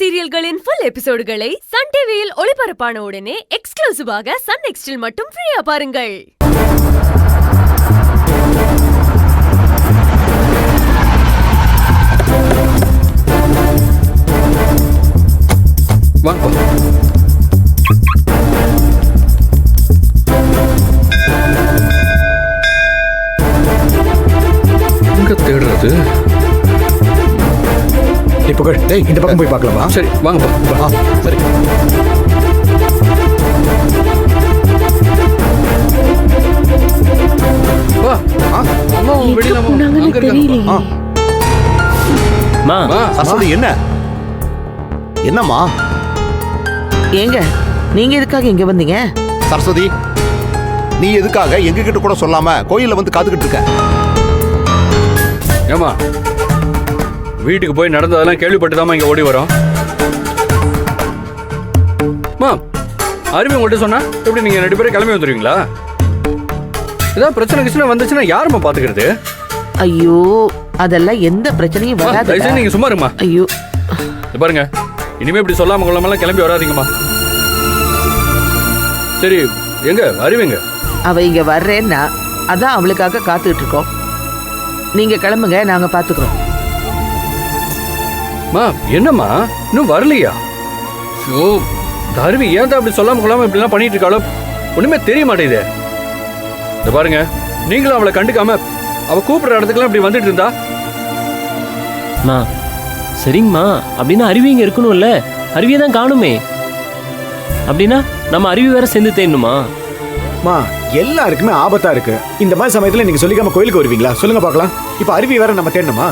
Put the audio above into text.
சீரியல்களின் full எபிசோடுகளை Sun டிவியில் ஒளிபரப்பான உடனே எக்ஸ்க்ளூசிவாக சன் நெக்ஸ்டில் மட்டும் ஃப்ரீயா பாருங்கள். தேடுறது இப்போ இந்த பக்கம் போய் பார்க்கலாமா? சரி வாங்கப்பா. சரி. வா. அம்மா வெளியில அங்க இருக்காங்க. சரஸ்வதி என்னம்மா? ஏங்க நீங்க எதுக்காக இங்க வந்தீங்க? சரஸ்வதி, நீ எதுக்காக எங்க கிட்ட கூட சொல்லாம கோயில்ல வந்து காத்துக்கிட்டு இருக்க? ஏமா வீட்டுக்கு போய் நடந்ததெல்லாம் கேள்விப்பட்டுதாமா இங்க ஓடி வரோம். அருமை உங்கள்கிட்ட சொன்னா எப்படி நீங்க 2 பேரும் கிளம்பி வந்துருவீங்களா? ஏதாவது பிரச்சனை வந்துச்சுன்னா யாருமா பாத்துக்கிறது? ஐயோ அதெல்லாம் எந்த பிரச்சனையும் வராது. நீங்க சும்மா இருமா. ஐயோ பாருங்க, இனிமே இப்படி சொல்லாம கொள்ளாமலாம் கிளம்பி வராதீங்கம்மா. சரி எங்க அறிவிங்க? அவ இங்க வர்றேன்னா அதான் அவளுக்காக காத்துக்கிட்டு இருக்கோம். நீங்க கிளம்புங்க, நாங்க பாத்துக்கிறோம். என்னம்மா இன்னும் வரலையா? ஐயோ தருவி ஏன் அப்படி சொல்லாம கொள்ளாம இப்படிலாம் பண்ணிட்டு இருக்காளோ ஒண்ணுமே தெரிய மாட்டேங்குது. இந்த பாருங்க, நீங்களும் அவளை கண்டுக்காம அவ கூப்பிடுற இடத்துக்குலாம் இப்படி வந்துட்டு இருந்தா. சரிங்கம்மா, அப்படின்னா அருவிங்க இருக்கணும்ல, அருவியை தான் காணுமே. அப்படின்னா நம்ம அருவி வேற சேர்ந்து தேடணுமா? எல்லாருக்குமே ஆபத்தா இருக்கு. இந்த மாதிரி சமயத்துல நீங்க சொல்லிக்காம கோயிலுக்கு வருவீங்களா? சொல்லுங்க பார்க்கலாம். இப்ப அருவி வேற நம்ம தேடணுமா?